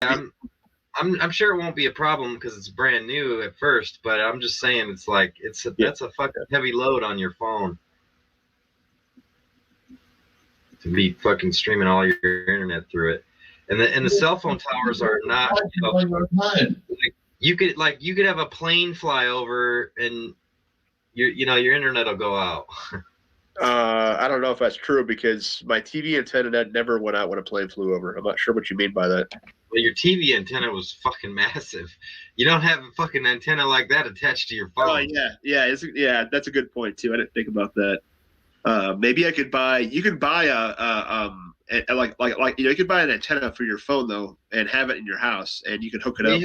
I'm sure it won't be a problem because it's brand new at first, but I'm just saying it's like that's a fucking heavy load on your phone to be fucking streaming all your internet through it. And the cell phone towers are not, you could have a plane fly over and your internet will go out. I don't know if that's true because my TV antenna never went out when a plane flew over. I'm not sure what you mean by that. Well, your TV antenna was fucking massive. You don't have a fucking antenna like that attached to your phone. Oh yeah, that's a good point too. I didn't think about that. Maybe I could buy. You could buy you could buy an antenna for your phone though, and have it in your house, and you can hook it up.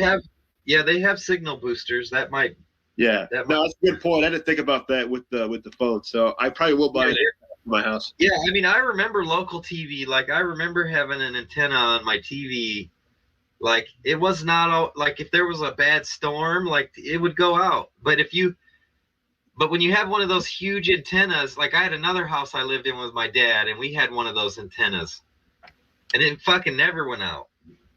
They have signal boosters. That might. Yeah, that's a good point. I didn't think about that with the phone, so I probably will buy it for my house. Yeah, I mean, I remember local TV. Like, I remember having an antenna on my TV. Like, it was not like if there was a bad storm, like it would go out. But when you have one of those huge antennas, like I had another house I lived in with my dad, and we had one of those antennas, and it fucking never went out.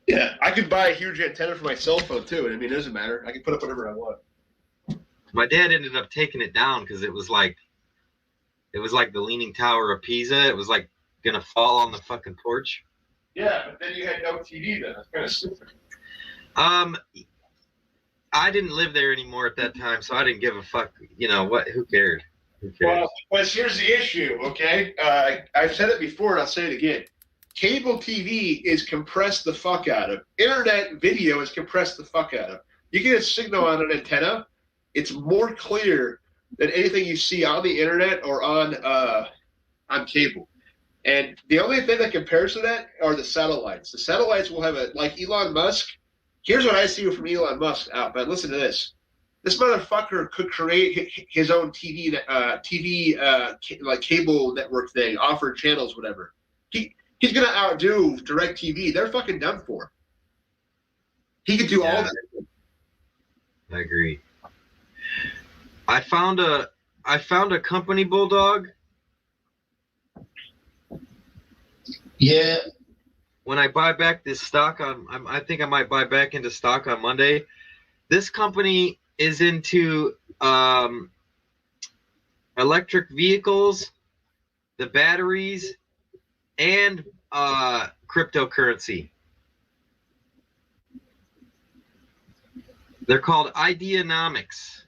Yeah, I could buy a huge antenna for my cell phone too, and I mean, it doesn't matter. I can put up whatever I want. My dad ended up taking it down because it was like the Leaning Tower of Pisa. It was like gonna fall on the fucking porch. Yeah, but then you had no TV then. That's kind of stupid. I didn't live there anymore at that time, so I didn't give a fuck. You know what? Who cared? Well, here's the issue, okay? I've said it before, and I'll say it again. Cable TV is compressed the fuck out of. Internet video is compressed the fuck out of. You get a signal on an antenna, it's more clear than anything you see on the internet or on cable. And the only thing that compares to that are the satellites. The satellites will have like Elon Musk. Here's what I see from Elon Musk out, but listen to this. This motherfucker could create his own TV like cable network thing, offer channels, whatever. He's gonna outdo DirecTV. They're fucking done for. He could do all that. I agree. I found a company bulldog. Yeah. When I buy back this stock I think I might buy back into stock on Monday. This company is into electric vehicles, the batteries, and cryptocurrency. They're called Ideanomics,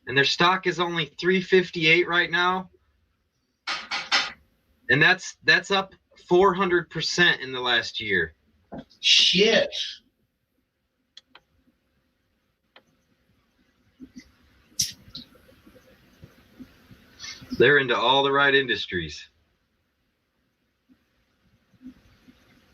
and their stock is only $3.58 right now, and that's up 400% in the last year. Shit. They're into all the right industries.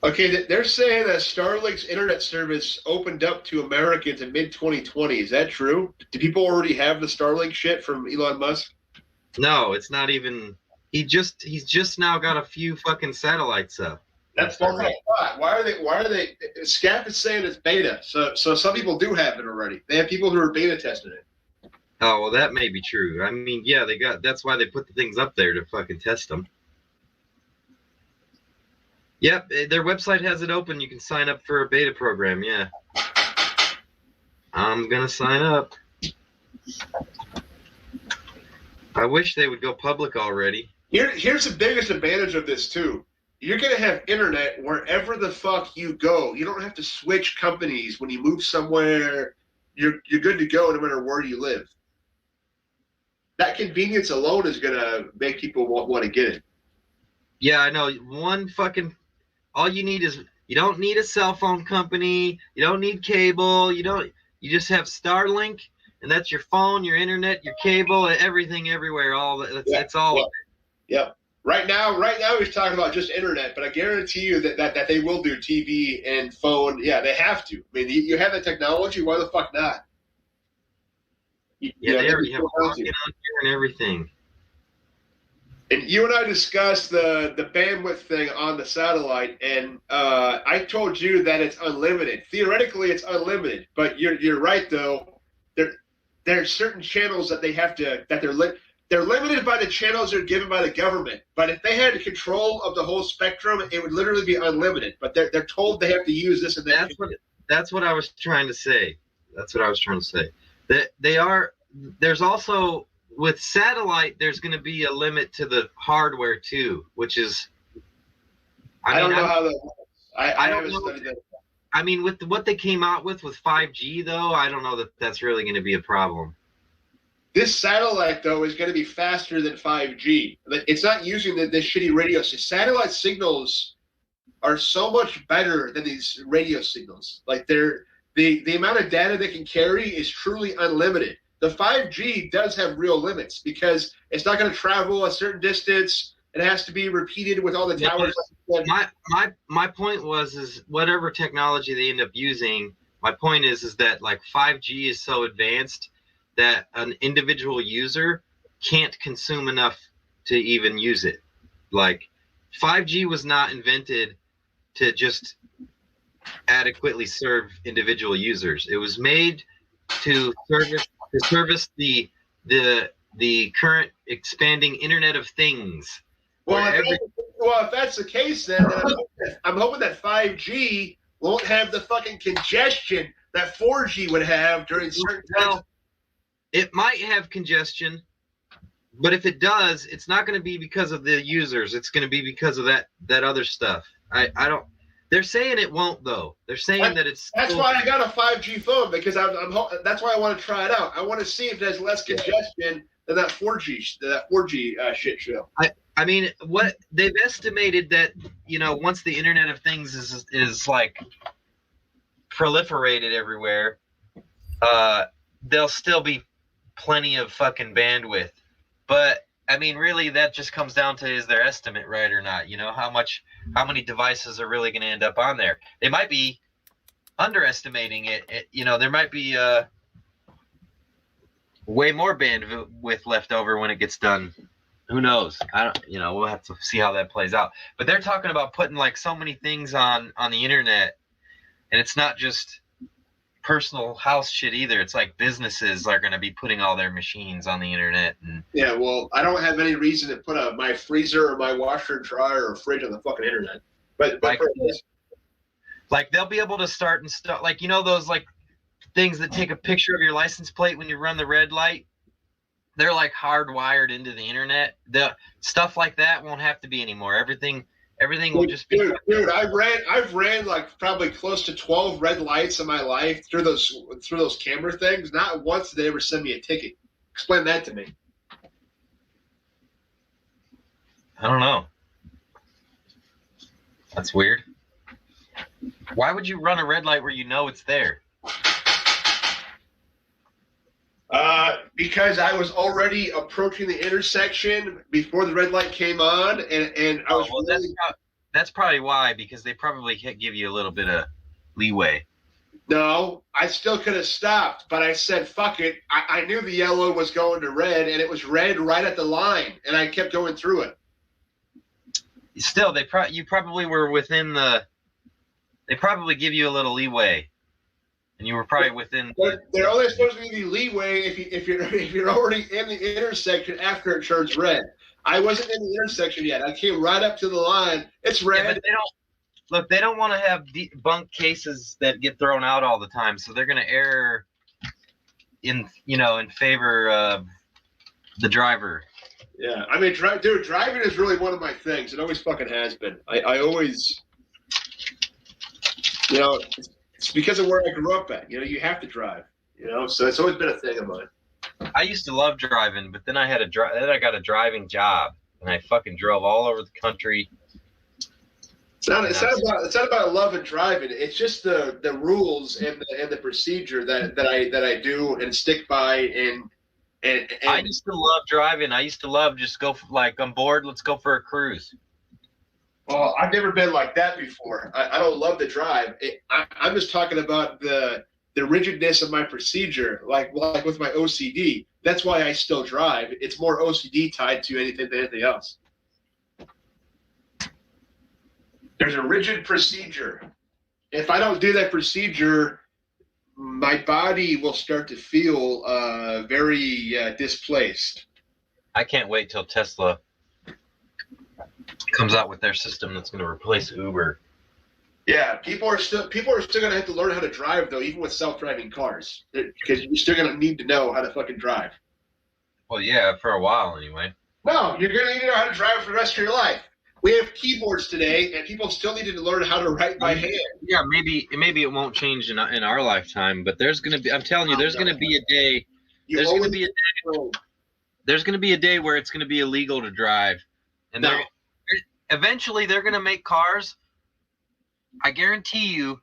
Okay, they're saying that Starlink's internet service opened up to Americans in mid-2020. Is that true? Do people already have the Starlink shit from Elon Musk? No, it's not even. He's just now got a few fucking satellites up. That's what I thought. Why are they? SCAP is saying it's beta, so some people do have it already. They have people who are beta testing it. Oh well, that may be true. I mean, yeah, that's why they put the things up there to fucking test them. Yep, their website has it open. You can sign up for a beta program. Yeah, I'm gonna sign up. I wish they would go public already. Here's the biggest advantage of this too. You're gonna have internet wherever the fuck you go. You don't have to switch companies when you move somewhere. You're good to go no matter where you live. That convenience alone is gonna make people want to get it. Yeah, I know. All you need is, you don't need a cell phone company. You don't need cable. You just have Starlink, and that's your phone, your internet, your cable, everything, everywhere. It's all. Yeah. Right now he's talking about just internet, but I guarantee you that they will do TV and phone. Yeah, they have to. I mean, you have the technology. Why the fuck not? They already have rocket on here and everything. And you and I discussed the bandwidth thing on the satellite, and I told you that it's unlimited. Theoretically, it's unlimited, but you're right though. There are certain channels that they have to they're limited by the channels they're given by the government. But if they had control of the whole spectrum, it would literally be unlimited. But they're told they have to use this and that. That's what I was trying to say. That they are. There's also with satellite. There's going to be a limit to the hardware too, which is. I don't know how that works. I don't haven't know. studied that. I mean, with what they came out with 5G, though, I don't know that that's really going to be a problem. This satellite, though, is going to be faster than 5G. It's not using this shitty radio. Satellite signals are so much better than these radio signals. Like the amount of data they can carry is truly unlimited. The 5G does have real limits because it's not going to travel a certain distance. It has to be repeated with all the towers. My point is whatever technology they end up using. My point is that like 5G is so advanced that an individual user can't consume enough to even use it. Like 5G was not invented to just adequately serve individual users. It was made to service the current expanding Internet of Things. Well, if that's the case, then I'm hoping that 5G won't have the fucking congestion that 4G would have during certain times. It might have congestion, but if it does, it's not going to be because of the users. It's going to be because of that other stuff. I don't. They're saying it won't though. They're saying that it's. That's why I got a 5G phone because that's why I want to try it out. I want to see if it has less congestion than that 4G shit show. I mean, what they've estimated that once the Internet of Things is like proliferated everywhere, there'll still be plenty of fucking bandwidth. But I mean, really, that just comes down to is their estimate right or not? How many devices are really going to end up on there? They might be underestimating it. There might be way more bandwidth left over when it gets done. Who knows? We'll have to see how that plays out. But they're talking about putting like so many things on the internet, and it's not just personal house shit either. It's like businesses are going to be putting all their machines on the internet. Yeah, well, I don't have any reason to put my freezer or my washer and dryer or fridge on the fucking internet. But like they'll be able to start and stuff like those like things that take a picture of your license plate when you run the red light. They're like hardwired into the internet. The stuff like that won't have to be anymore. Everything will just be. Dude, I've ran like probably close to 12 red lights in my life through those camera things. Not once did they ever send me a ticket. Explain that to me. I don't know. That's weird. Why would you run a red light where you know it's there? Because I was already approaching the intersection before the red light came on, and I was. Well, that's probably why, because they probably give you a little bit of leeway. No, I still could have stopped, but I said, fuck it. I knew the yellow was going to red, and it was red right at the line, and I kept going through it. Still, you probably were within the. They probably give you a little leeway. And you were probably within. They're only supposed to give you leeway if you're already in the intersection after it turns red. I wasn't in the intersection yet. I came right up to the line. It's red. Yeah, but they don't want to have bunk cases that get thrown out all the time, so they're going to err in favor of the driver. Yeah, I mean, driving is really one of my things. It always fucking has been. I always, it's because of where I grew up at. You have to drive. So it's always been a thing of mine. I used to love driving, but then I got a driving job, and I fucking drove all over the country. It's not about love and driving. It's just the rules and the procedure that I do and stick by and I used to love driving. I used to love just go like I'm bored. Let's go for a cruise. Well, I've never been like that before. I don't love the drive. I'm just talking about the rigidness of my procedure, like with my OCD. That's why I still drive. It's more OCD tied to anything than anything else. There's a rigid procedure. If I don't do that procedure, my body will start to feel very displaced. I can't wait till Tesla comes out with their system that's going to replace Uber. Yeah, people are still going to have to learn how to drive though, even with self-driving cars, because you're still going to need to know how to fucking drive. Well, yeah, for a while anyway. No, you're going to need to know how to drive for the rest of your life. We have keyboards today, and people still need to learn how to write by hand. Yeah, maybe it won't change in our lifetime, but there's going to be. I'm telling you, there's going to be a day. There's going to be a day. There's going to be a day where it's going to be illegal to drive, and eventually they're going to make cars. I guarantee you,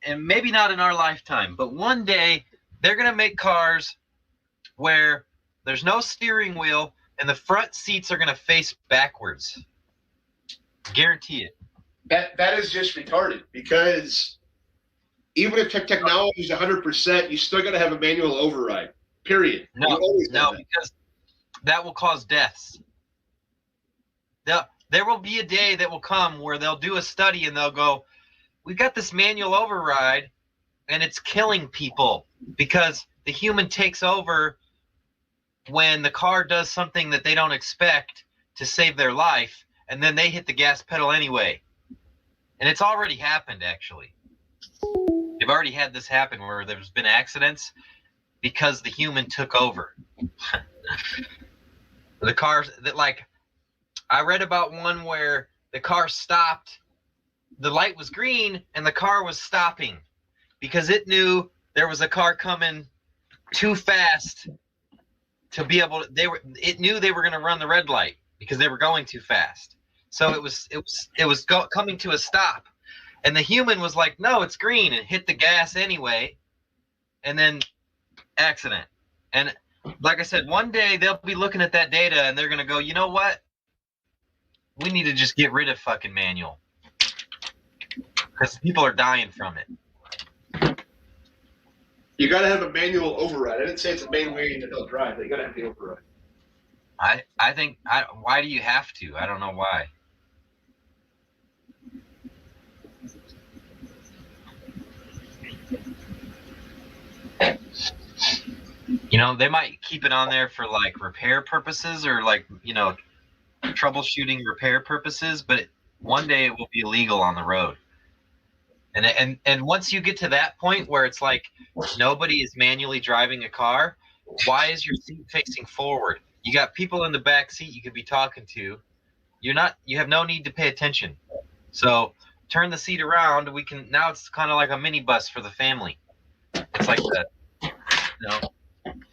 and maybe not in our lifetime, but one day they're going to make cars where there's no steering wheel and the front seats are going to face backwards. Guarantee it. That is just retarded, because even if technology is 100%, you still got to have a manual override. Period. No, because that will cause deaths. There will be a day that will come where they'll do a study and they'll go, we've got this manual override and it's killing people because the human takes over when the car does something that they don't expect to save their life, and then they hit the gas pedal anyway. And it's already happened, actually. They've already had this happen where there's been accidents because the human took over. The cars that, like, I read about one where the car stopped, the light was green and the car was stopping because it knew there was a car coming too fast to be able to, it knew they were going to run the red light because they were going too fast. So it was coming to a stop, and the human was like, no, it's green, and hit the gas anyway, and then accident. And like I said, one day they'll be looking at that data and they're going to go, you know what? We need to just get rid of fucking manual because people are dying from it. You got to have a manual override. I didn't say it's the main way that they'll drive. You got to have the override. I think, why do you have to? I don't know why. You know, they might keep it on there for like repair purposes or like, you know, troubleshooting repair purposes, but one day it will be illegal on the road. And once you get to that point where it's like nobody is manually driving a car, why is your seat facing forward? You got people in the back seat you could be talking to. You have no need to pay attention. So turn the seat around. Now it's kind of like a minibus for the family. It's like that. You know?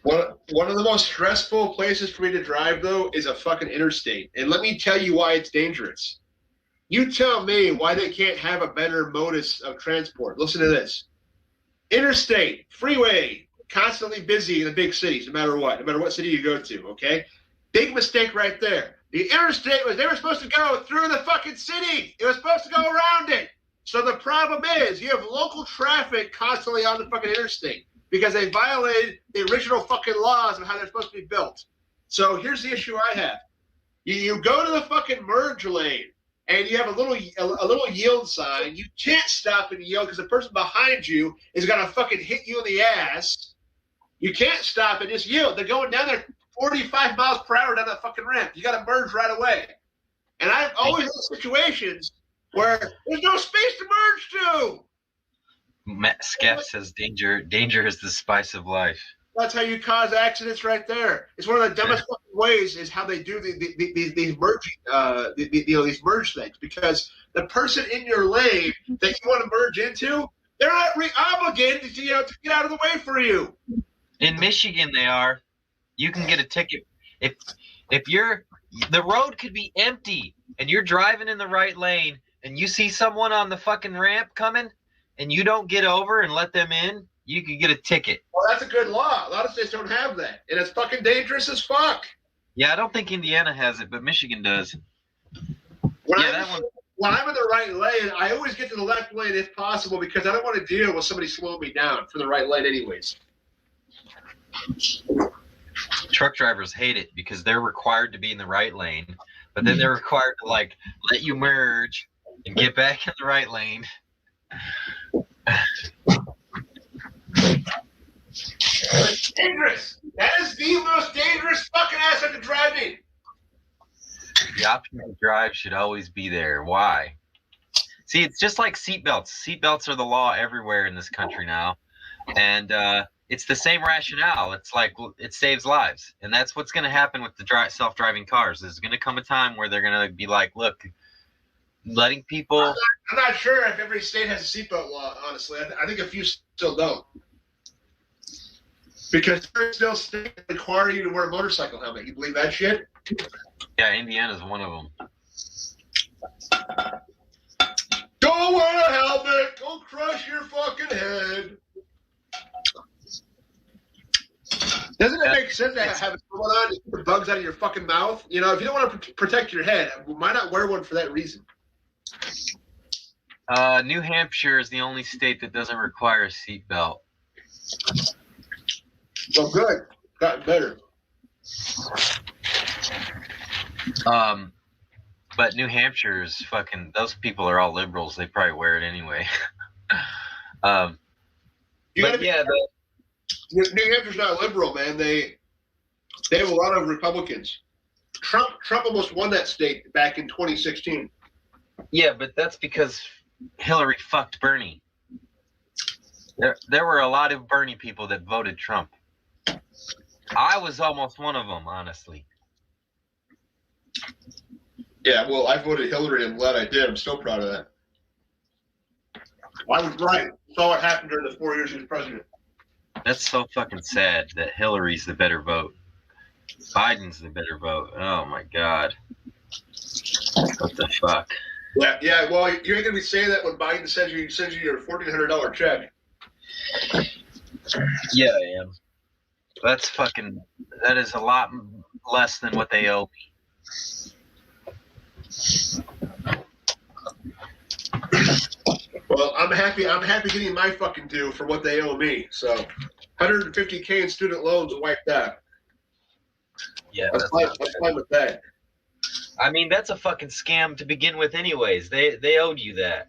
One of the most stressful places for me to drive, though, is a fucking interstate. And let me tell you why it's dangerous. You tell me why they can't have a better modus of transport. Listen to this. Interstate, freeway, constantly busy in the big cities, no matter what city you go to, okay? Big mistake right there. The interstate they were supposed to go through the fucking city. It was supposed to go around it. So the problem is you have local traffic constantly on the fucking interstate because they violated the original fucking laws of how they're supposed to be built. So here's the issue I have. You go to the fucking merge lane and you have a little yield sign. You can't stop and yield because the person behind you is going to fucking hit you in the ass. You can't stop and just yield. They're going down there 45 miles per hour down that fucking ramp. You got to merge right away. And I've always had situations where there's no space to merge to. Matt Scaff says danger is the spice of life. That's how you cause accidents right there. It's one of the dumbest fucking ways is how they do these merging, these merge things, because the person in your lane that you want to merge into, they're not obligated to get out of the way for you. In Michigan, they are. You can get a ticket if the road could be empty and you're driving in the right lane and you see someone on the fucking ramp coming and you don't get over and let them in, you could get a ticket. Well, that's a good law. A lot of states don't have that, and it's fucking dangerous as fuck. Yeah, I don't think Indiana has it, but Michigan does. When I'm in the right lane, I always get to the left lane if possible because I don't want to deal with somebody slowing me down for the right lane anyways. Truck drivers hate it because they're required to be in the right lane, but then they're required to like let you merge and get back in the right lane. It's dangerous. That is the most dangerous fucking asset to driving. The option to drive should always be there. Why? See, it's just like seatbelts. Seatbelts are the law everywhere in this country now. And it's the same rationale. It's like it saves lives. And that's what's going to happen with the self-driving cars. There's going to come a time where they're going to be like, look, letting people... I'm not sure if every state has a seatbelt law, honestly. I think a few still don't. Because there's still states that require you to wear a motorcycle helmet. You believe that shit? Yeah, Indiana's one of them. Don't wear a helmet. Don't crush your fucking head. Doesn't it make sense to have it going on to keep the bugs out of your fucking mouth? You know, if you don't want to protect your head, why not wear one for that reason? New Hampshire is the only state that doesn't require a seatbelt. So good. Gotten better. But New Hampshire's fucking... Those people are all liberals. They probably wear it anyway. New Hampshire's not liberal, man. They have a lot of Republicans. Trump almost won that state back in 2016. Yeah, but that's because Hillary fucked Bernie. There were a lot of Bernie people that voted Trump. I was almost one of them, honestly. Yeah, well, I voted Hillary. I'm glad I did. I'm still proud of that. I was right. Saw what happened during the 4 years he was president. That's so fucking sad that Hillary's the better vote. Biden's the better vote. Oh my god. What the fuck? Yeah. Well, you ain't gonna be saying that when Biden sends you your $1,400 check. Yeah, I am. That is a lot less than what they owe me. Well, I'm happy getting my fucking due for what they owe me. So, $150K in student loans wiped out. Yeah, I'm fine with that. I mean, that's a fucking scam to begin with, anyways. They owed you that.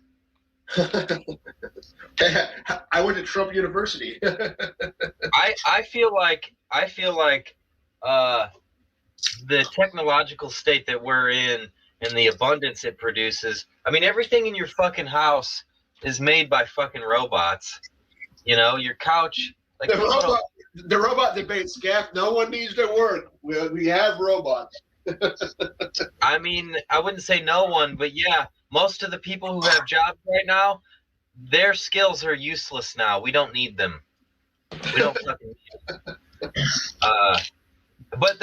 I went to Trump University. I feel like the technological state that we're in and the abundance it produces. I mean, everything in your fucking house is made by fucking robots. You know, your couch. Like the robot debate, Scaff. No one needs to work. We have robots. I mean, I wouldn't say no one, but yeah, most of the people who have jobs right now, their skills are useless now. We don't need them. We don't fucking need them. But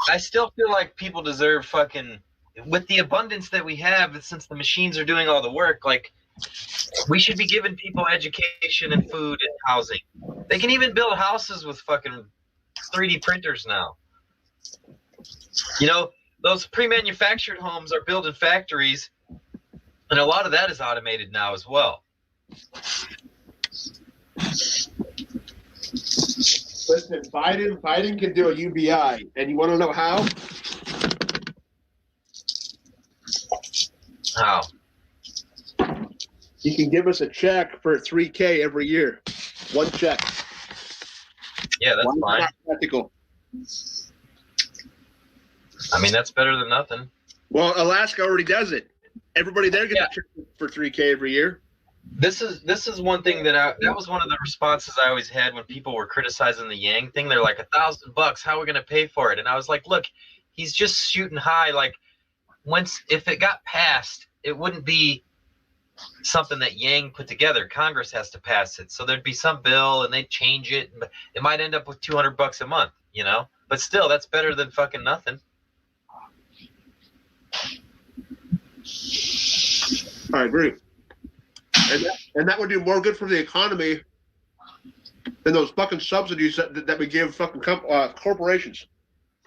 I still feel like people deserve fucking, with the abundance that we have, since the machines are doing all the work, like, we should be giving people education and food and housing. They can even build houses with fucking 3D printers now. You know, those pre-manufactured homes are built in factories, and a lot of that is automated now as well. Listen, Biden can do a UBI, and you want to know how? How? He can give us a check for $3K every year. One check. Yeah, that's fine. Not practical. I mean, that's better than nothing. Well, Alaska already does it. Everybody there gets a check for $3K every year. This is one thing that was one of the responses I always had when people were criticizing the Yang thing. They're like, $1,000, how are we going to pay for it? And I was like, look, he's just shooting high. Like, if it got passed, it wouldn't be something that Yang put together. Congress has to pass it. So there'd be some bill and they'd change it. It might end up with $200 a month, you know? But still, that's better than fucking nothing. I agree. And that would do more good for the economy than those fucking subsidies that we give fucking corporations.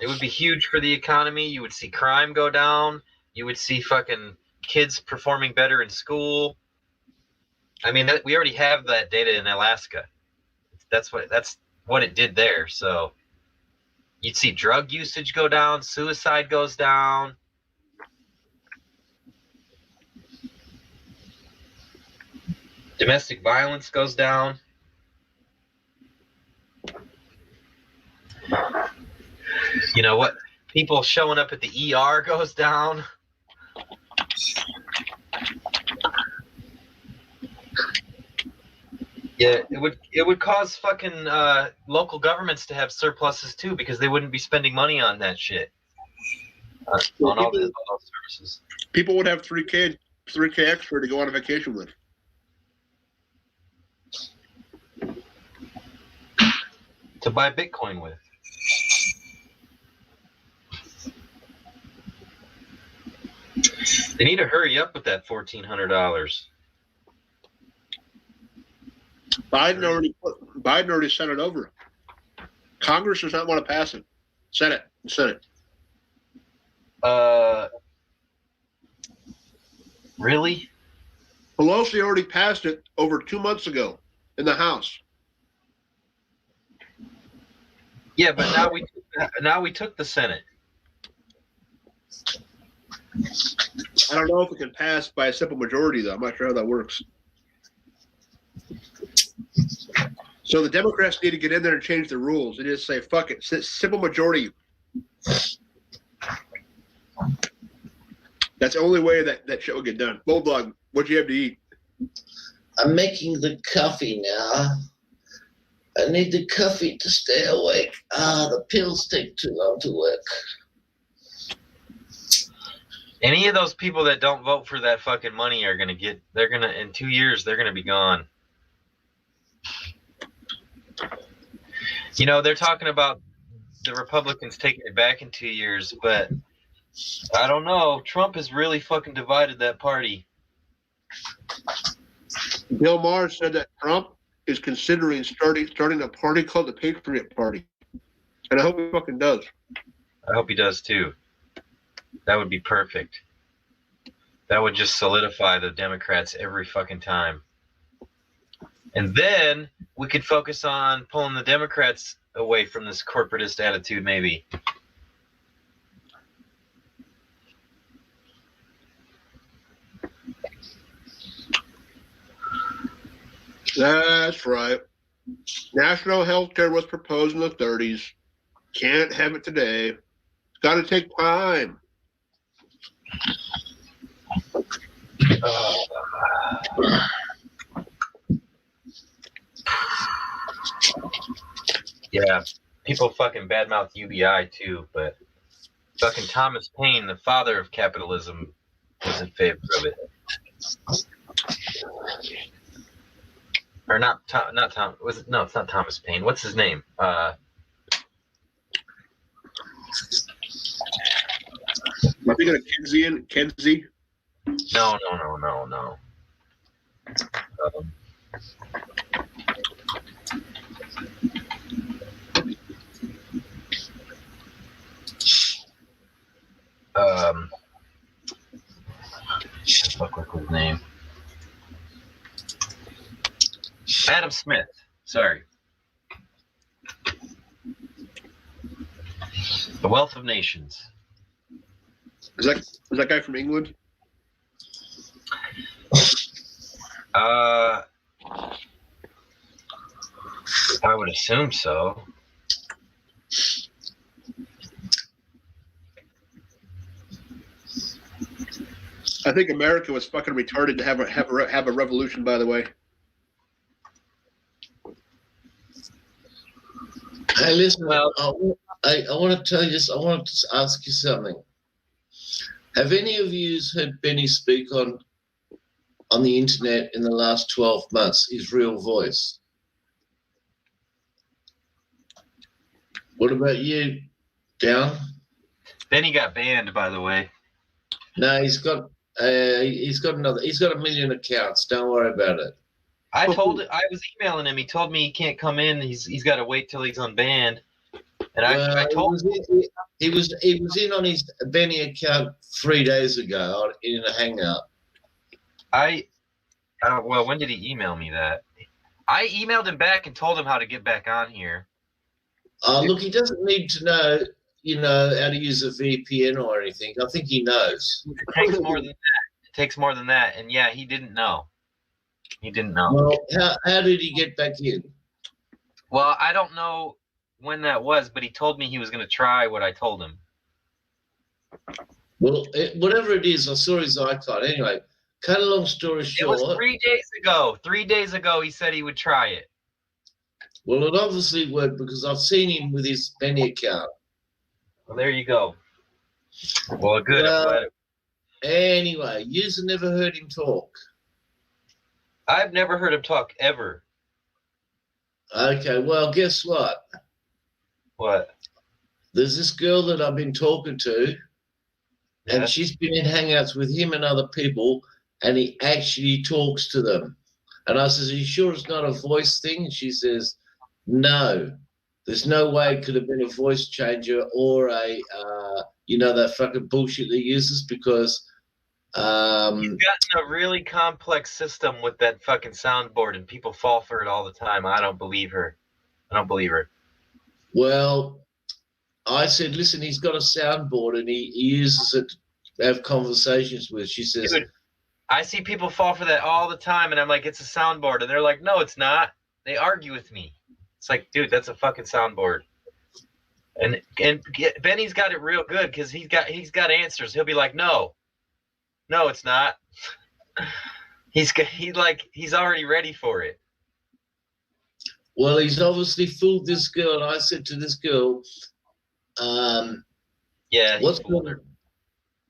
It would be huge for the economy. You would see crime go down. You would see fucking kids performing better in school. I mean, we already have that data in Alaska. That's what it did there. So you'd see drug usage go down, suicide goes down. Domestic violence goes down. You know what? People showing up at the ER goes down. Yeah, it would cause fucking local governments to have surpluses too, because they wouldn't be spending money on that shit. On all those services. People would have 3K extra to go on a vacation with. To buy Bitcoin with. They need to hurry up with that $1,400. Biden already sent it over. Congress does not want to pass it. Senate. Really? Pelosi already passed it over 2 months ago in the House. Yeah, but now we took the Senate. I don't know if it can pass by a simple majority, though. I'm not sure how that works. So the Democrats need to get in there and change the rules. They just say, fuck it, simple majority. That's the only way that shit will get done. Bulldog, what'd you have to eat? I'm making the coffee now. I need the coffee to stay awake. The pills take too long to work. Any of those people that don't vote for that fucking money in 2 years, they're gonna be gone. You know, they're talking about the Republicans taking it back in 2 years, but I don't know. Trump has really fucking divided that party. Bill Maher said that Trump is considering starting a party called the Patriot Party. And I hope he fucking does. I hope he does too. That would be perfect. That would just solidify the Democrats every fucking time. And then we could focus on pulling the Democrats away from this corporatist attitude, maybe. That's right. National health care was proposed in the 30s. Can't have it today. It's got to take time. Yeah, people fucking badmouth UBI too, but fucking Thomas Paine, the father of capitalism, was in favor of it. Or not Tom. No, it's not Thomas Paine. What's his name? I think of Kenzie. No. Fuck, what's his name? Adam Smith. Sorry. The Wealth of Nations. Is that guy from England? I would assume so. I think America was fucking retarded to have a revolution. By the way. Hey, listen. Well, I want to tell you. I want to ask you something. Have any of you heard Benny speak on the internet in the last 12 months? His real voice. What about you, Down? Benny got banned, by the way. No, he's got a million accounts. Don't worry about it. I was emailing him. He told me he can't come in. He's got to wait till he's unbanned. And I told him he was in on his Benny account 3 days ago in a hangout. Well, when did he email me that? I emailed him back and told him how to get back on here. Look, he doesn't need to know, how to use a VPN or anything. I think he knows. It takes more than that. And yeah, he didn't know. Well, how did he get back in? Well, I don't know. when that was, but he told me he was going to try what I told him. Well, whatever it is, I saw his icon. Anyway, cut a long story short. It was 3 days ago. 3 days ago, he said he would try it. Well, it obviously worked because I've seen him with his Benny account. Well, there you go. Well, good. Well, anyway, you've never heard him talk. I've never heard him talk ever. Okay, well, guess what? What? There's this girl that I've been talking to, and she's been in hangouts with him and other people, and he actually talks to them. And I says, are you sure it's not a voice thing? And she says, no. There's no way it could have been a voice changer or a, that fucking bullshit they uses because... He's gotten a really complex system with that fucking soundboard, and people fall for it all the time. I don't believe her. Well, I said, listen, he's got a soundboard, and he uses it to have conversations with. She says... Dude, I see people fall for that all the time, and I'm like, it's a soundboard. And they're like, no, it's not. They argue with me. It's like, dude, that's a fucking soundboard. And Benny's got it real good because he's got answers. He'll be like, no, it's not. He's already ready for it. Well, he's obviously fooled this girl. And I said to this girl, yeah, what's going on?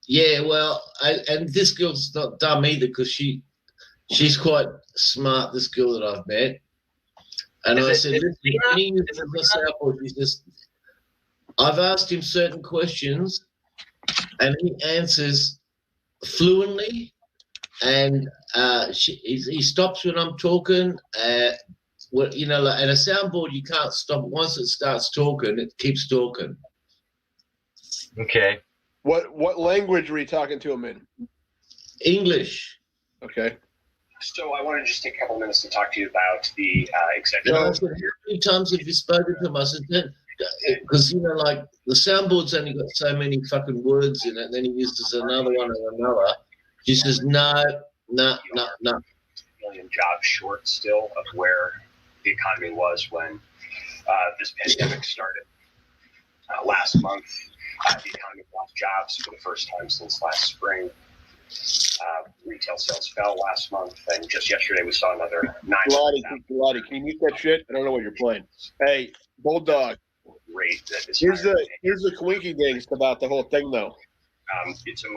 Yeah, well, and this girl's not dumb either because she's quite smart, this girl that I've met. And I said, I've asked him certain questions and he answers fluently and he stops when I'm talking. And a soundboard, you can't stop. Once it starts talking, it keeps talking. Okay. What language were you talking to him in? English. Okay. So I wanted to just take a couple minutes to talk to you about the executive. I said, how many times have you spoken to him? I said, because, the soundboard's only got so many fucking words in it, and then he uses another one and another. She says, no. Million jobs short still of where the economy was when this pandemic started. Last month, the economy lost jobs for the first time since last spring. Retail sales fell last month, and just yesterday we saw another 9,000. Lottie, can you mute that shit? I don't know what you're playing. Hey, Bulldog. Rate that is here's the quinky things about the whole thing, though. It's a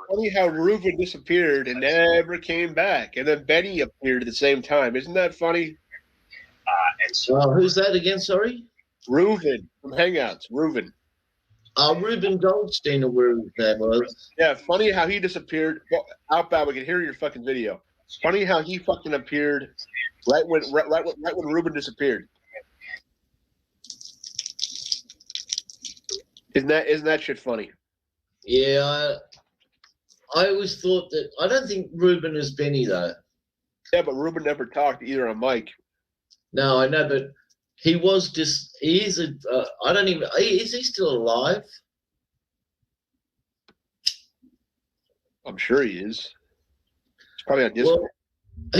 funny how Reuben disappeared and never came back, and then Benny appeared at the same time. Isn't that funny? And so, who's that again? Sorry, Reuben from Hangouts. Reuben. Reuben Goldstein, or where that was. Yeah, funny how he disappeared. Well, Outbound, we can hear your fucking video. Funny how he fucking appeared right when Reuben disappeared. Isn't that shit funny? Yeah, I always thought that. I don't think Reuben is Benny though. Yeah, but Reuben never talked either on mic. No, I know, but he was just. He is a. I don't even. Is he still alive? I'm sure he is. It's probably on Discord. Well,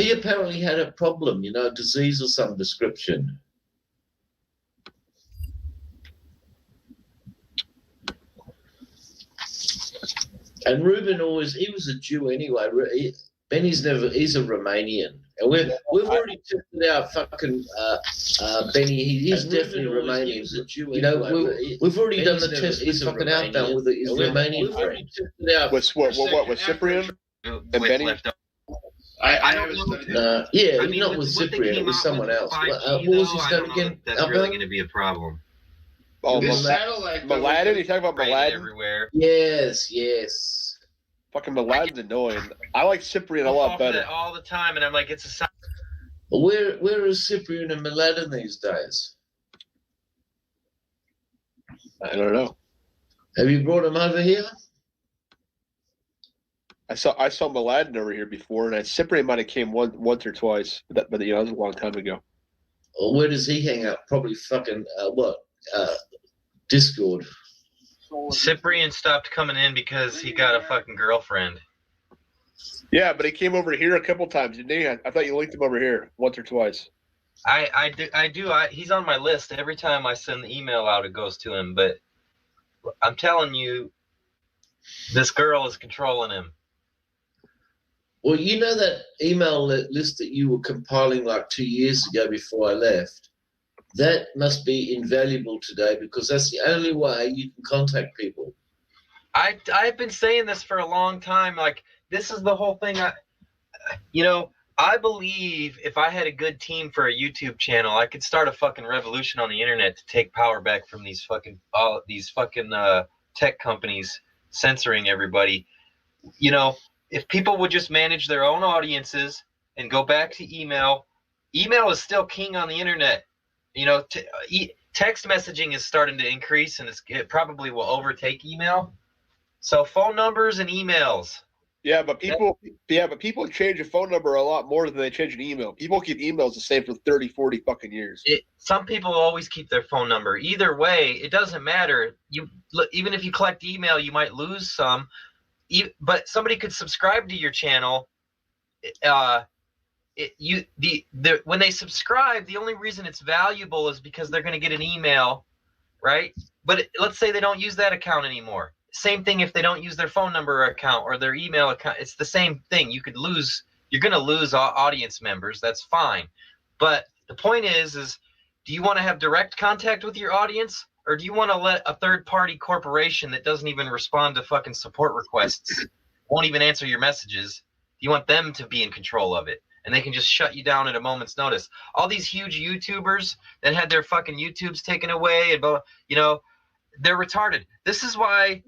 he apparently had a problem, a disease of some description. And Reuben he was a Jew anyway. Benny's he's a Romanian. And we've already tested out fucking Benny. He's definitely Romanian. He was a Jew anyway. We've already done the test with fucking Outbound with his Romanian friend. With Cyprian and Benny? I don't know. Not with Cyprian. It was someone else. What was his name again? That's really going to be a problem. Oh, Mladen? You talking about Mladen? Everywhere. Yes. Fucking Mladen's annoying. I like Cyprian a lot better. All the time, and I'm like, it's a sound. Where is Cyprian and Mladen these days? I don't know. Have you brought him over here? I saw Mladen over here before, and Cyprian might have came once or twice, but that was a long time ago. Well, where does he hang out? Probably fucking Discord. Cyprian stopped coming in because he got a fucking girlfriend. Yeah, but he came over here a couple times, didn't he? I thought you linked him over here once or twice. I do. He's on my list. Every time I send the email out, it goes to him. But I'm telling you, this girl is controlling him. Well, you know that email list that you were compiling like 2 years ago before I left? That must be invaluable today because that's the only way you can contact people. I've been saying this for a long time. Like, this is the whole thing. I believe if I had a good team for a YouTube channel, I could start a fucking revolution on the internet to take power back from these fucking tech companies censoring everybody. If people would just manage their own audiences and go back to email is still king on the internet. Text messaging is starting to increase, and it probably will overtake email. So phone numbers and emails. Yeah, but people change a phone number a lot more than they change an email. People keep emails the same for 30, 40 fucking years. Some people always keep their phone number. Either way, it doesn't matter. Even if you collect email, you might lose some. But somebody could subscribe to your channel. When they subscribe, the only reason it's valuable is because they're going to get an email, right? But let's say they don't use that account anymore. Same thing if they don't use their phone number account or their email account. It's the same thing. You're going to lose audience members. That's fine. But the point is do you want to have direct contact with your audience, or do you want to let a third-party corporation that doesn't even respond to fucking support requests, won't even answer your messages, do you want them to be in control of it? And they can just shut you down at a moment's notice. All these huge YouTubers that had their fucking YouTubes taken away, and they're retarded. This is why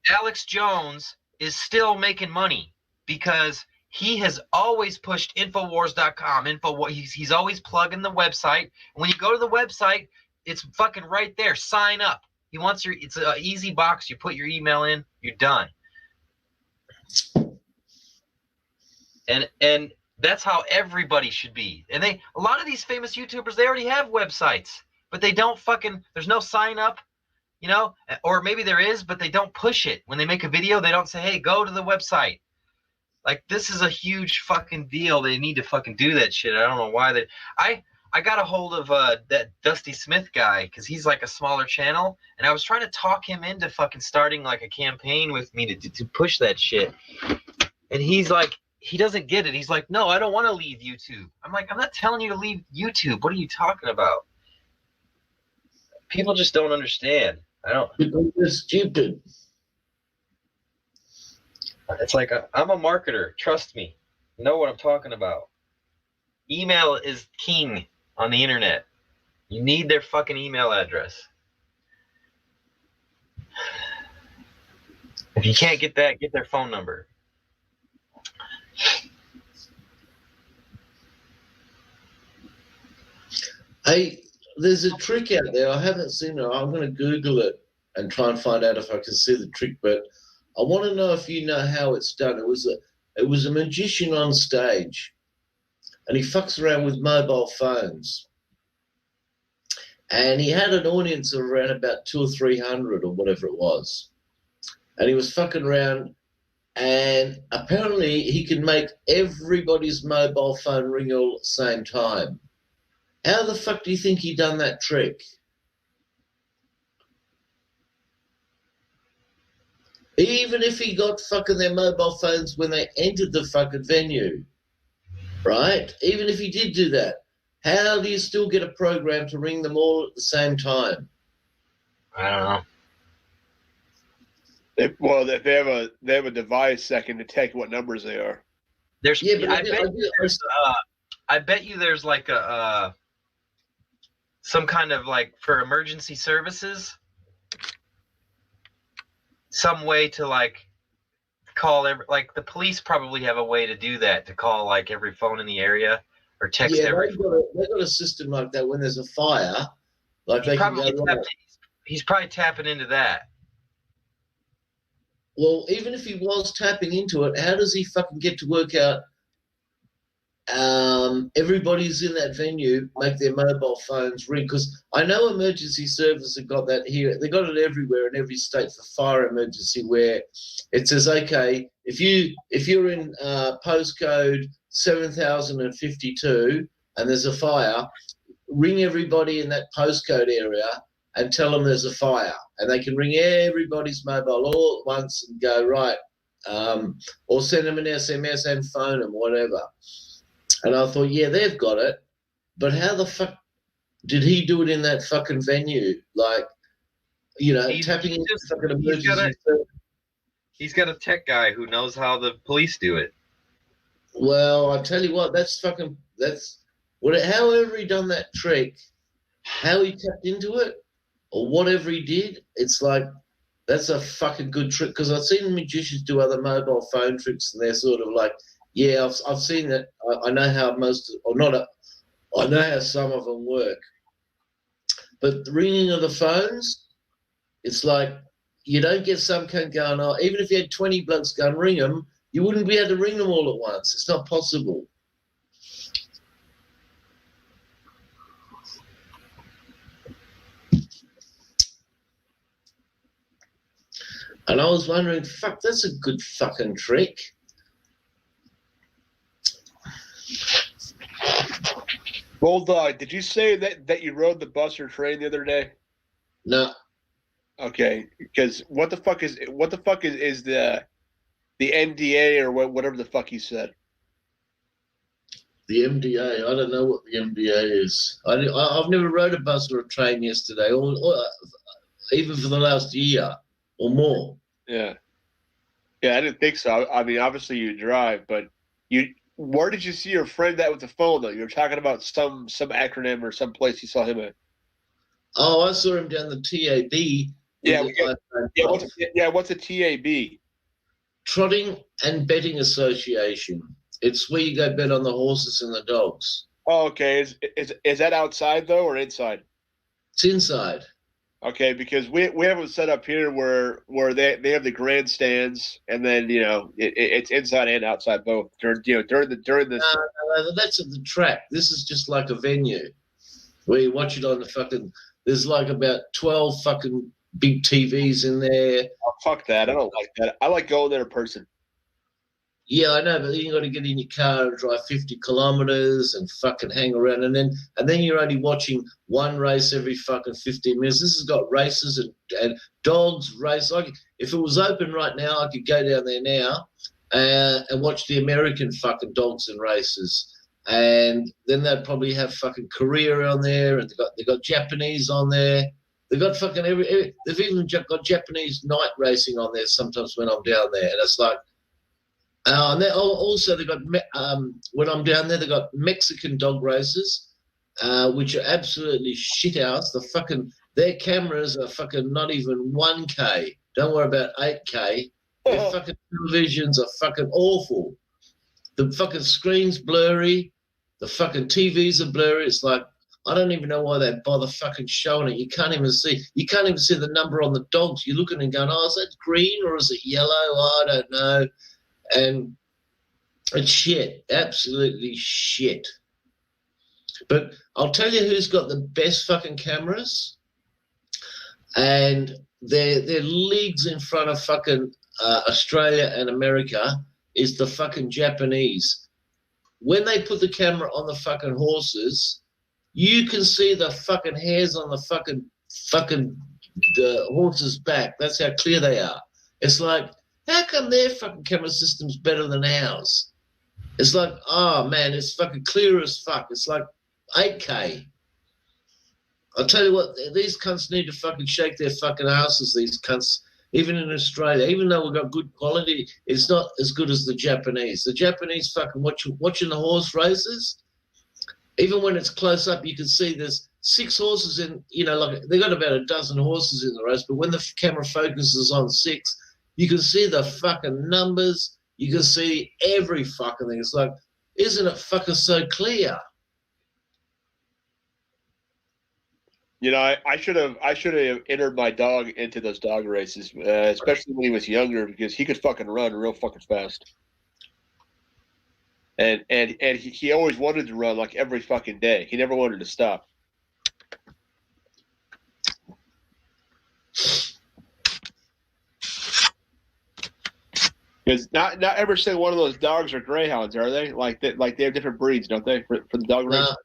Alex Jones is still making money, because he has always pushed Infowars.com. He's always plugging the website. And when you go to the website, it's fucking right there. Sign up. It's an easy box. You put your email in, you're done. And that's how everybody should be. And a lot of these famous YouTubers, they already have websites, but they don't there's no sign up, or maybe there is, but they don't push it. When they make a video, they don't say, hey, go to the website. Like, this is a huge fucking deal. They need to fucking do that shit. I don't know why I got a hold of that Dusty Smith guy, because he's like a smaller channel, and I was trying to talk him into fucking starting like a campaign with me to push that shit. And he's like, he doesn't get it. He's like, no, I don't want to leave YouTube. I'm like, I'm not telling you to leave YouTube. What are you talking about? People just don't understand. Because they're stupid. It's like, I'm a marketer. Trust me. I know what I'm talking about. Email is king on the internet. You need their fucking email address. If you can't get that, get their phone number. Hey, there's a trick out there. I haven't seen it. I'm going to Google it and try and find out if I can see the trick. But I want to know if you know how it's done. It was a magician on stage, and he fucks around with mobile phones. And he had an audience of around about 200 or 300 or whatever it was. And he was fucking around, and apparently he could make everybody's mobile phone ring all at the same time. How the fuck do you think he done that trick? Even if he got fucking their mobile phones when they entered the fucking venue, right? Even if he did do that, how do you still get a program to ring them all at the same time? I don't know. They have a device that can detect what numbers they are. I bet you there's like some kind of, like, for emergency services, some way to like call the police probably have a way to do that, to call like every phone in the area or text every. They've got a system like that when there's a fire. Like he's probably tapping into that. Well, even if he was tapping into it, how does he fucking get to work out everybody's in that venue, make their mobile phones ring? Because I know emergency services have got that here. They got it everywhere in every state for fire emergency, where it says, okay, if you're in postcode 7052, and there's a fire, ring everybody in that postcode area and tell them there's a fire. And they can ring everybody's mobile all at once and go, right, or send them an SMS and phone them, whatever. And I thought, yeah, they've got it. But how the fuck did he do it in that fucking venue? Like, you know, tapping into fucking emergency. He's got a tech guy who knows how the police do it. Well, I tell you what, however he done that trick, how he tapped into it, or whatever he did, it's like, that's a fucking good trick. Because I've seen magicians do other mobile phone tricks, and they're sort of like, yeah, I've seen that. I know how I know how some of them work. But the ringing of the phones, it's like, you don't get some cunt going, oh, even if you had 20 blokes go and ring them, you wouldn't be able to ring them all at once. It's not possible. And I was wondering, fuck, that's a good fucking trick. Bulldog, did you say that you rode the bus or train the other day? No. Okay, because what the fuck is the NDA or whatever the fuck he said? The MDA, I don't know what the MDA is. I've never rode a bus or a train yesterday, or even for the last year or more. Yeah, I didn't think so. I mean, obviously you drive, but where did you see your friend at with the phone though? You were talking about some acronym or some place you saw him at. Oh, I saw him down the TAB. What's a TAB? Trotting and Betting Association. It's where you go bet on the horses and the dogs. Oh, okay. Is that outside though or inside? It's inside. Okay, because we have it set up here where they have the grandstands, and then it's inside and outside both during the. No, that's at the track. This is just like a venue where you watch it on the fucking. There's like about 12 fucking big TVs in there. Oh, fuck that! I don't like that. I like going there in person. Yeah, I know, but then you got to get in your car and drive 50 kilometers and fucking hang around, and then you're only watching one race every fucking 15 minutes. This has got races and dogs race. If it was open right now, I could go down there now and watch the American fucking dogs and races, and then they'd probably have fucking Korea on there, and they got Japanese on there. They've got fucking they've even got Japanese night racing on there sometimes when I'm down there, and it's like. And also they got when I'm down there, they got Mexican dog races, which are absolutely shit house. Their cameras are fucking not even 1K. Don't worry about 8K. Their fucking televisions are fucking awful. The fucking screen's blurry. The fucking TVs are blurry. It's like I don't even know why they bother fucking showing it. You can't even see the number on the dogs. You're looking and going, oh, is that green or is it yellow? Oh, I don't know. And it's shit, absolutely shit. But I'll tell you who's got the best fucking cameras, and they're leagues in front of fucking Australia and America, is the fucking Japanese. When they put the camera on the fucking horses, you can see the fucking hairs on the fucking the horse's back. That's how clear they are. It's like, how come their fucking camera system's better than ours? It's like, oh, man, it's fucking clear as fuck. It's like 8K. I'll tell you what, these cunts need to fucking shake their fucking asses, these cunts, even in Australia. Even though we've got good quality, it's not as good as the Japanese. The Japanese fucking watching the horse races, even when it's close up, you can see there's 6 horses in, like they got about a dozen horses in the race, but when the camera focuses on 6, you can see the fucking numbers. You can see every fucking thing. It's like, isn't it fucking so clear? I should have entered my dog into those dog races, especially when he was younger, because he could fucking run real fucking fast. And he always wanted to run like every fucking day. He never wanted to stop. Because not every single one of those dogs are greyhounds, are they? Like they have different breeds, don't they? For the dog race.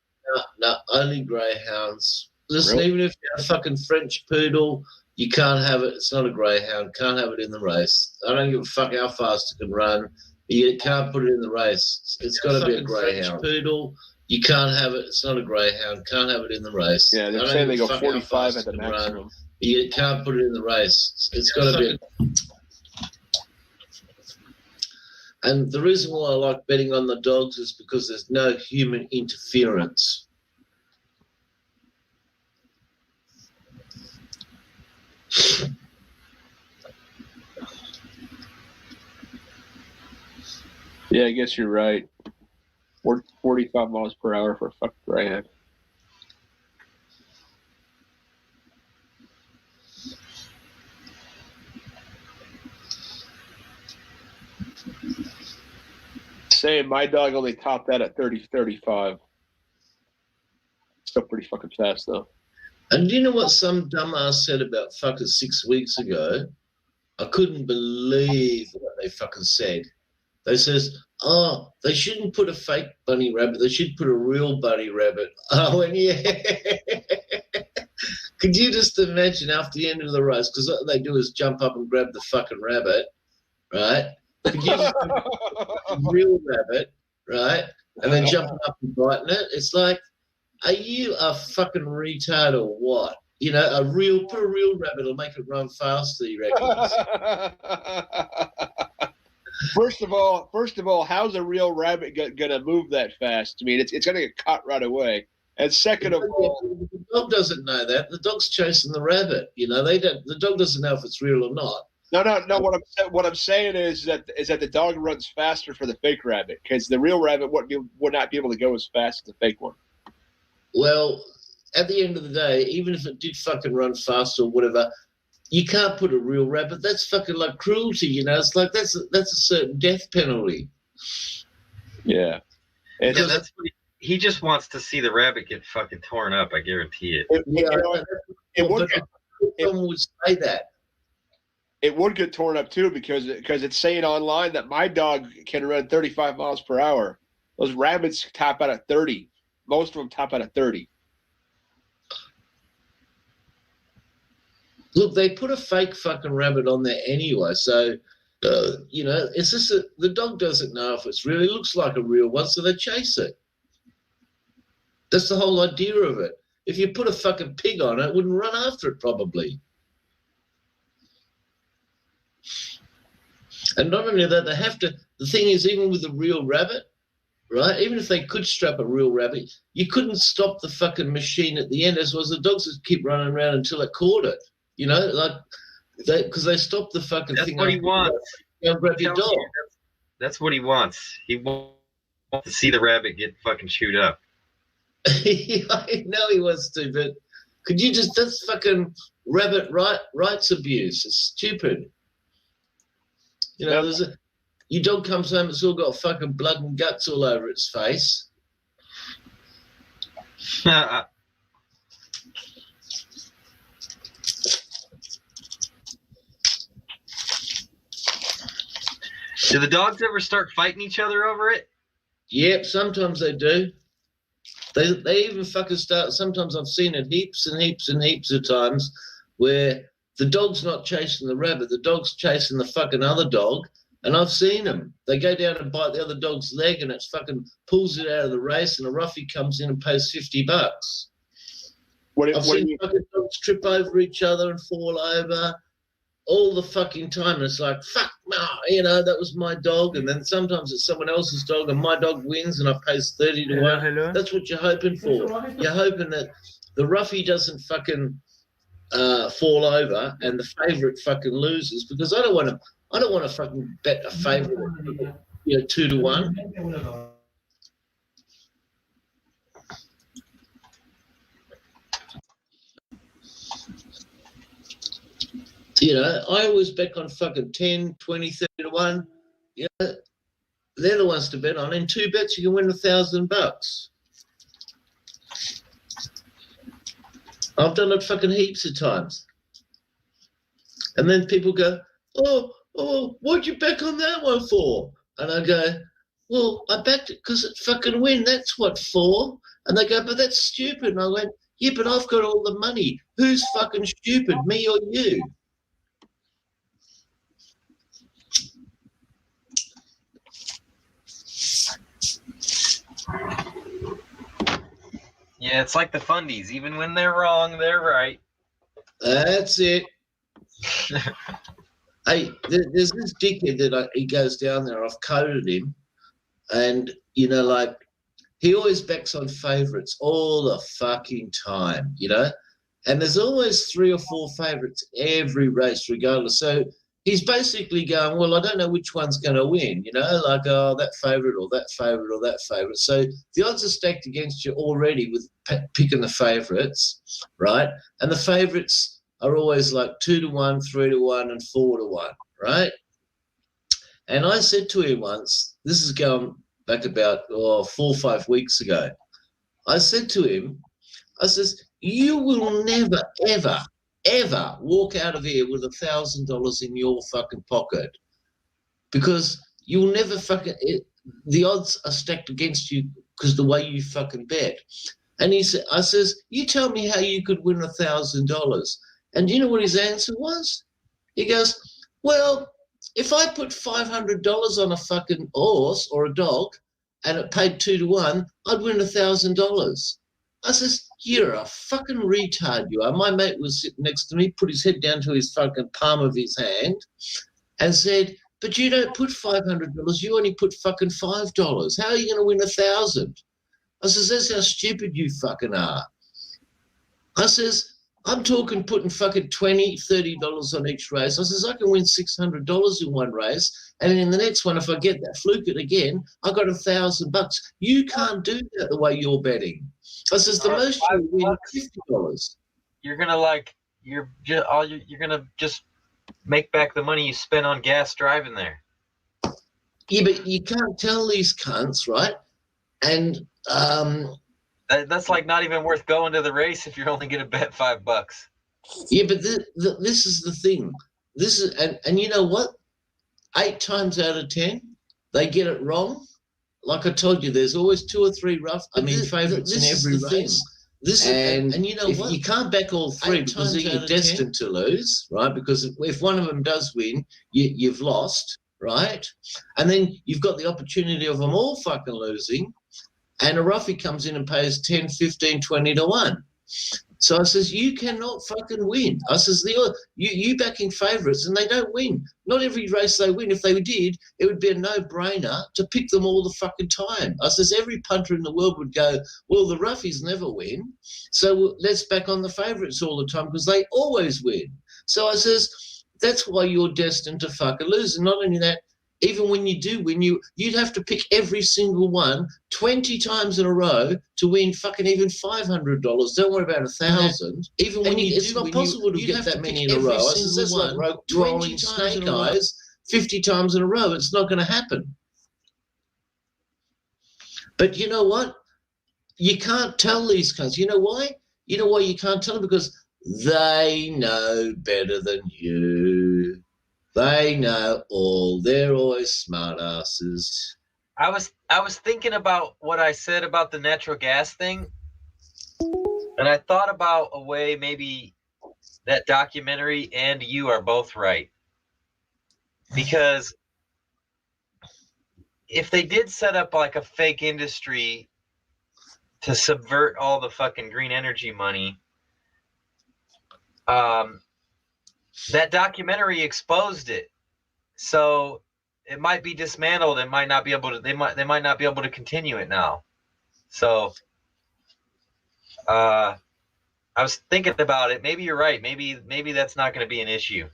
No, only greyhounds. Listen, Really? even if you're a fucking French poodle, you can't have it. It's not a greyhound. Can't have it in the race. I don't give a fuck how fast it can run. You can't put it in the race. It's got to be a greyhound. French poodle, you can't have it. It's not a greyhound. Can't have it in the race. Yeah, they're saying they go 45 at the maximum. You can't put it in the race. It's got to be. And the reason why I like betting on the dogs is because there's no human interference. Yeah, I guess you're right. 45 miles per hour for a fucking greyhound. Saying my dog only topped that at 30-35. Still pretty fucking fast, though. And do you know what some dumbass said about fucking 6 weeks ago? I couldn't believe what they fucking said. They says, oh, they shouldn't put a fake bunny rabbit. They should put a real bunny rabbit. I went, yeah. Could you just imagine after the end of the race, because what they do is jump up and grab the fucking rabbit, right? Could you just put a real rabbit, right? And then jumping up and biting it? It's like, are you a fucking retard or what? You know, put a real rabbit, it'll make it run faster, you reckon? First of all, how's a real rabbit gonna move that fast? I mean, it's gonna get caught right away. And second of all, the dog doesn't know that. The dog's chasing the rabbit. You know, the dog doesn't know if it's real or not. No. What I'm saying is that the dog runs faster for the fake rabbit because the real rabbit would not be able to go as fast as the fake one. Well, at the end of the day, even if it did fucking run fast or whatever, you can't put a real rabbit. That's fucking like cruelty, you know. It's like that's a certain death penalty. Yeah. Yeah, that's what he just wants to see the rabbit get fucking torn up. I guarantee it. Someone would say that. It would get torn up too because it's saying online that my dog can run 35 miles per hour. Those rabbits top out at 30. Most of them top out at 30. Look, they put a fake fucking rabbit on there anyway, so, you know, it's just the dog doesn't know if it's real. It looks like a real one, so they chase it. That's the whole idea of it. If you put a fucking pig on it, it wouldn't run after it probably. And not only that, they have to, the thing is, even with a real rabbit, right, even if they could strap a real rabbit, you couldn't stop the fucking machine at the end, as well as the dogs would keep running around until it caught it. You know, like, because they stopped the fucking That's thing. That's what he wants. Grab your dog. That's what he wants. He wants to see the rabbit get fucking chewed up. I know he wants to, but could you just, that's fucking rabbit rights abuse. It's stupid. You know, your dog comes home, it's all got fucking blood and guts all over its face. Do the dogs ever start fighting each other over it? Yep, sometimes they do. They even fucking start. Sometimes I've seen it heaps and heaps and heaps of times where the dog's not chasing the rabbit, the dog's chasing the fucking other dog, and I've seen them. They go down and bite the other dog's leg, and it fucking pulls it out of the race, and a roughie comes in and pays $50. I've seen fucking dogs trip over each other and fall over all the fucking time. And it's like, fuck, no, you know, that was my dog. And then sometimes it's someone else's dog and my dog wins and I pays 30 to 1. Hello. That's what you're hoping for. You're hoping that the roughie doesn't fucking fall over and the favourite fucking loses, because I don't want to fucking bet a favourite, you know, 2 to 1. You know, I always bet on fucking 10, 20, 30 to 1. You know, they're the ones to bet on. In 2 bets, you can win $1,000. I've done it fucking heaps of times. And then people go, oh, what'd you bet on that one for? And I go, well, I backed it because it fucking win. That's what for. And they go, but that's stupid. And I went, yeah, but I've got all the money. Who's fucking stupid, me or you? Yeah, it's like the fundies. Even when they're wrong, they're right. That's it. Hey, there's this dickhead that he goes down there. I've coded him. And, you know, like, he always backs on favourites all the fucking time, you know? And there's always 3 or 4 favourites every race, regardless. So he's basically going, well, I don't know which one's going to win, you know? Like, oh, that favourite or that favourite or that favourite. So the odds are stacked against you already with picking the favourites, right? And the favourites are always like 2 to 1, 3 to 1, and 4 to 1, right? And I said to him once, this is going back about 4 or 5 weeks ago, I said to him, I says, you will never, ever, ever walk out of here with $1,000 in your fucking pocket, because you'll never fucking, the odds are stacked against you because the way you fucking bet. And he said, I says, you tell me how you could win $1,000. And do you know what his answer was? He goes, well, if I put $500 on a fucking horse or a dog and it paid 2 to 1, I'd win $1,000. I says, you're a fucking retard, you are. My mate was sitting next to me, put his head down to his fucking palm of his hand and said, but you don't put $500, you only put fucking $5. How are you going to win 1,000? I says, that's how stupid you fucking are. I says, I'm talking putting fucking $20, $30 on each race. I says, I can win $600 in one race, and in the next one, if I get that fluke it again, I got $1,000. You can't do that the way you're betting. I says, the most you win $50. You're gonna you're gonna just make back the money you spent on gas driving there. Yeah, but you can't tell these cunts, right? And that's like not even worth going to the race if you're only gonna bet $5. Yeah, but this is the thing. This is and you know what? 8 times out of 10, they get it wrong. Like I told you, there's always 2 or 3 favourites in every race. And you know what? You can't back all 3 because you're destined to lose, right? Because if one of them does win, you've lost, right? And then you've got the opportunity of them all fucking losing, and a roughie comes in and pays 10, 15, 20 to 1. So I says, you cannot fucking win. I says, you backing favourites and they don't win. Not every race they win. If they did, it would be a no-brainer to pick them all the fucking time. I says, every punter in the world would go, well, the roughies never win, so let's back on the favourites all the time because they always win. So I says, that's why you're destined to fucking lose. And not only that, even when you do win, you'd have to pick every single one 20 times in a row to win fucking even $500. Don't worry about 1,000. Even when it's not possible to get that many in a row. I says, that's like rolling snake eyes 50 times in a row. It's not going to happen. But you know what? You can't tell these cunts. You know why? You know why you can't tell them? Because they know better than you. They know all. They're always smart asses. I was thinking about what I said about the natural gas thing, and I thought about a way maybe that documentary and you are both right. Because if they did set up like a fake industry to subvert all the fucking green energy money, that documentary exposed it, so it might be dismantled. It might not be able to. They might not be able to continue it now. So, I was thinking about it. Maybe you're right. Maybe that's not going to be an issue.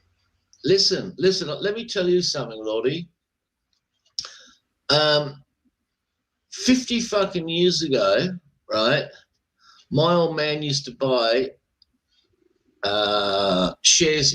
Listen. Let me tell you something, Lordy. 50 fucking years ago, right? My old man used to buy shares